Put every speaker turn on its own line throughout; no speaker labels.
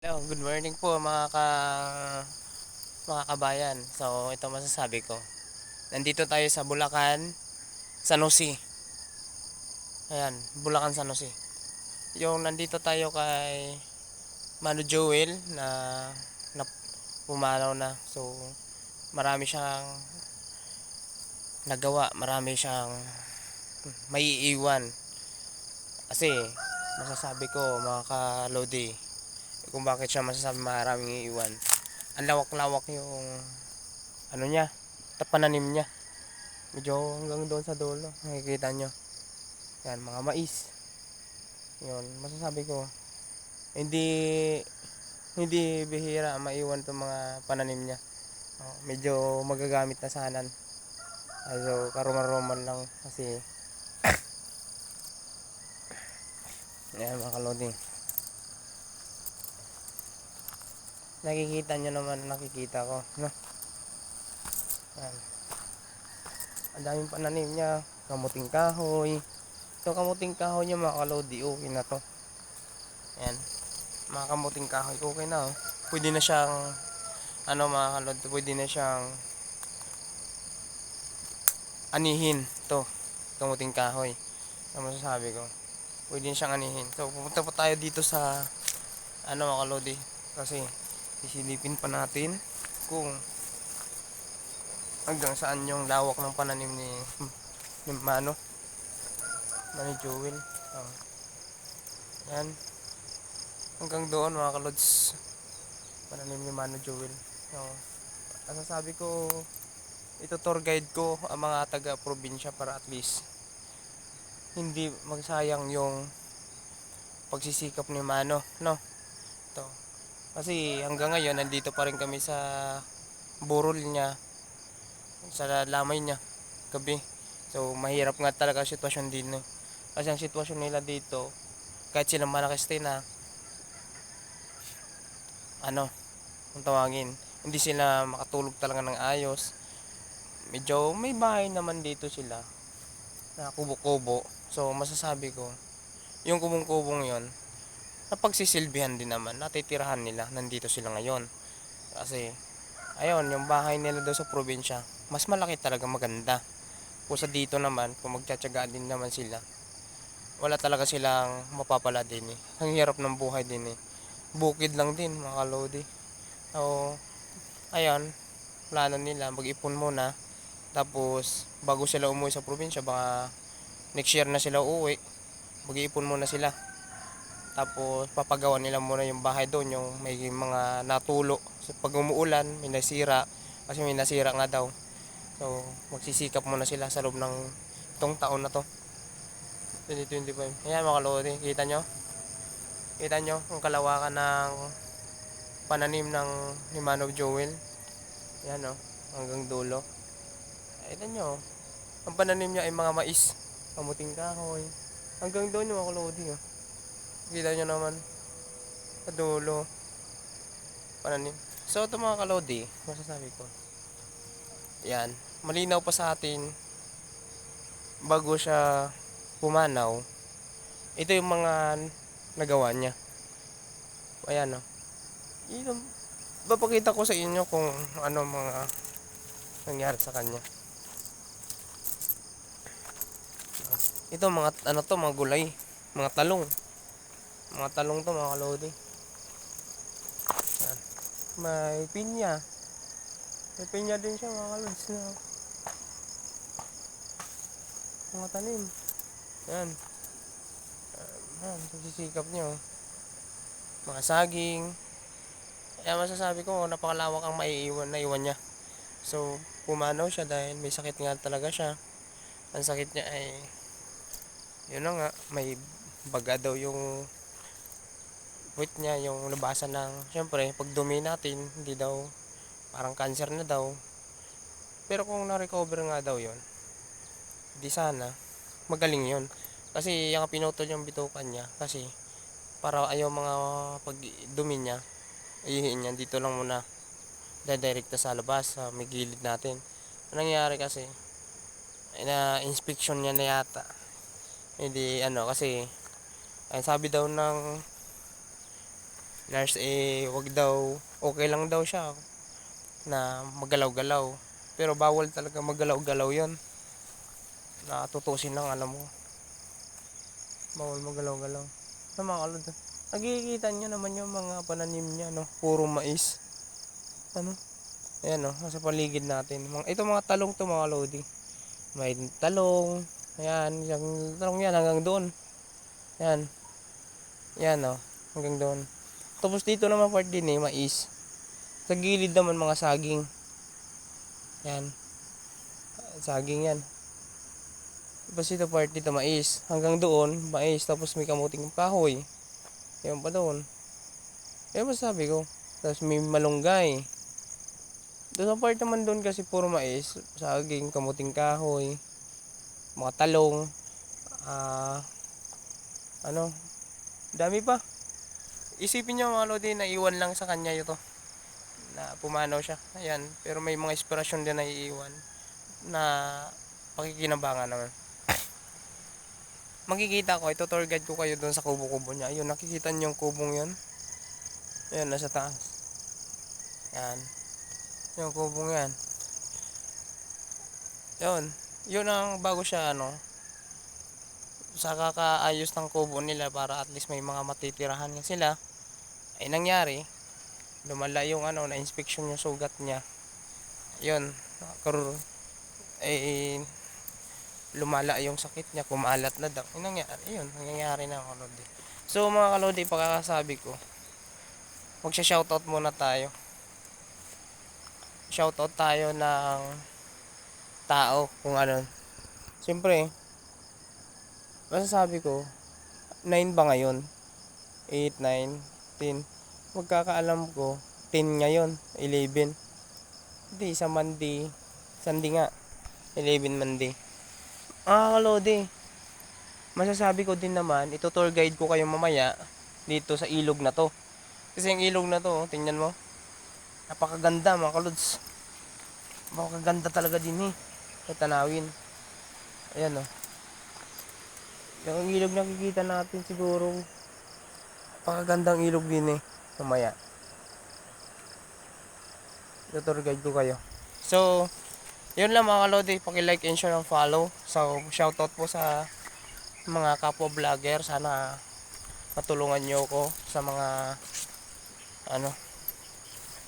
Hello, good morning po mga kabayan. So, ito masasabi ko. Nandito tayo sa Bulacan, San Jose. Ayan, Bulacan, San Jose. Yung nandito tayo kay Mano Joel na pumanaw na. So, marami siyang nagawa, marami siyang maiiwan. Kasi, masasabi ko mga kalodi, kung bakit siya masasabi maraming iiwan. Ang lawak-lawak yung ano niya, pananim niya. Medyo hanggang doon sa dulo, nakikita nyo. Yan, mga mais. Yun, masasabi ko, hindi hindi bihira maiwan itong mga pananim niya. Medyo magagamit na sanan. Also, karuman-ruman lang kasi, yan mga kaloding. Nakikita nyo naman, nakikita ko, no? Yan. Ang daming pananim niya, kamuting kahoy. Ito kamuting kahoy niya mga kalodi, okay na to. Yan, mga kamuting kahoy, okay na oh. Pwede na siyang mga kalod, pwede na siyang anihin to, kamuting kahoy. Ano masasabi ko, pwede na siyang anihin. So pupunta pa tayo dito sa mga kalodi, kasi isilipin pa natin kung hanggang saan yung lawak ng pananim ni Mani Joel. Yan, hanggang doon mga kalods, pananim ni Mano Joel. So, masasabi ko, ito tour guide ko ang mga taga probinsya para at least hindi magsayang yung pagsisikap ni Mano, no? To. Kasi hanggang ngayon nandito pa rin kami sa burol niya, sa lamay niya gabi. So mahirap nga talaga ang sitwasyon din. Eh. Kasi ang sitwasyon nila dito, kahit sila malakiste na kung tawagin, hindi sila makatulog talaga ng ayos. Medyo may bahay naman dito sila na kubo-kubo. So masasabi ko, yung kubong-kubong 'yon, napagsisilbihan din naman, natitirahan nila, nandito sila ngayon. Kasi ayun, yung bahay nila doon sa probinsya, mas malaki talaga, maganda. Kung sa dito naman, kung magtsatsaga din naman sila, wala talaga silang mapapala din eh. Ang hirap ng buhay din eh. Bukid lang din mga kalodi. So, ayun, plano nila, mag-ipon muna. Tapos, bago sila umuwi sa probinsya, baka next year na sila uuwi, mag-iipon muna sila. Tapos papagawa nila muna yung bahay doon, yung may mga natulo. So, pag umuulan, may nasira. Kasi may nasira nga daw. So magsisikap muna sila sa loob ng itong taon na to, 2025. Ayan mga kalodi, kita nyo? Kita nyo ang kalawakan ng pananim ng ni Manov Joel. Ayan o, hanggang dulo. Kita nyo, ang pananim niya ay mga mais, kamuting kahoy. Hanggang doon yung mga kalodi o. Kita nyo naman, sa dulo, pananim. So ito mga kalodi, masasabi ko, yan, malinaw pa sa atin bago siya pumanaw. Ito yung mga nagawa niya. Ayan o. Papakita ko sa inyo kung ano mga nangyari sa kanya. Ito mga mga gulay, mga talong. Mga talong to mga kalodi. Ayan. May pinya. May pinya din siya mga kalods na mga tanim. Ayan. Ayan, sisikap nyo. Mga saging. Kaya masasabi ko, napakalawak ang naiwan niya. So, pumanaw siya dahil may sakit nga talaga siya. Ang sakit niya ay, yun na nga, may baga daw yung puwit niya, yung labasan ng, syempre, pag dumi natin, hindi daw, parang cancer na daw. Pero kung na-recover nga daw yun, di sana, magaling yun. Kasi yung pinutol yung bitukan niya, kasi para ayaw mga pag dumi niya, ihihin niya, dito lang muna dadirekta sa labas, sa may gilid natin. Ang nangyari kasi, na inspection niya na yata. Hindi kasi ay sabi daw ng Lars wag daw, okay lang daw siya na magalaw-galaw. Pero bawal talaga magalaw-galaw yon. Natutusin lang, alam mo. Bawal magalaw-galaw. Sa mga kalod, nakikita nyo naman yung mga pananim niya, no? Puro mais. Ano? Ayan, no? Nasa paligid natin. Ito mga talong to, mga lodi. May talong. Ayan, yung talong yan hanggang doon. Ayan. Ayan, no? Hanggang doon. Tapos dito naman part din mais. Sa gilid naman mga saging. Ayan. Saging yan. Tapos ito part dito mais. Hanggang doon, mais. Tapos may kamuting kahoy. Ayan pa doon. Ayan ba sabi ko. Tapos may malunggay. Doon sa part naman doon kasi puro mais. Saging, kamuting kahoy. Mga talong. Ano. Dami pa. Isipin nyo mga lodi na iwan lang sa kanya ito. Na pumanaw siya. Ayan. Pero may mga inspirasyon din na iiwan. Na pakikinabangan naman. Makikita ko, ito tour guide ko kayo doon sa kubo-kubo niya. Ayun, nakikita niyo yung kubong yun. Ayun, nasa taas. Yan. Yung kubong yan. Yun. Yun ang bago siya, ano. Sa kakaayos ng kubo nila para at least may mga matitirahan sila. Ay nangyari, lumala yung ano, na-inspection yung sugat niya. Yun. Eh, lumala yung sakit niya, kumalat na daw. Yung nangyari, yun, nangyayari na mga kalodi. So mga kalodi, pagkakasabi ko, magsha-shoutout muna tayo. Shoutout tayo ng tao kung ano. Siyempre, masasabi ko, 9 ba ngayon? 8, 9, 10. Magkakaalam ko, 10 ngayon, 11. Hindi, sa Monday. Sunday nga, 11 Monday. Kalodi, masasabi ko din naman, ito tour guide ko kayo mamaya dito sa ilog na to. Kasi yung ilog na to, tingnan mo. Napakaganda mga kalods. Napakaganda talaga din tanawin. Ayan o. Yung ilog nakikita natin siguro. Napakagandang ilog din mamaya. Ito tour guide ko kayo. So, yun lang mga kalodi. Paki-like and share and follow. So, shoutout po sa mga kapwa vlogger. Sana patulungan nyo ako sa mga ano,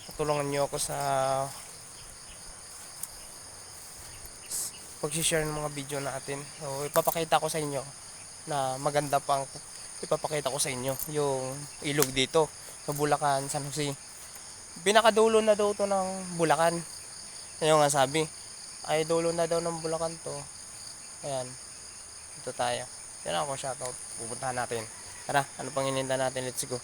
patulungan nyo ako sa pag-share ng mga video natin. So ipapakita ko sa inyo na maganda pang ipapakita ko sa inyo yung ilog dito sa Bulacan, San Jose. Pinakadulo na daw to ng Bulacan. Ayun nga sabi, ay dulo na daw ng Bulacan to. Ayan, dito tayo. Yan ako, shoutout. Pupuntahan natin. Tara, ano pang ininda natin, let's go.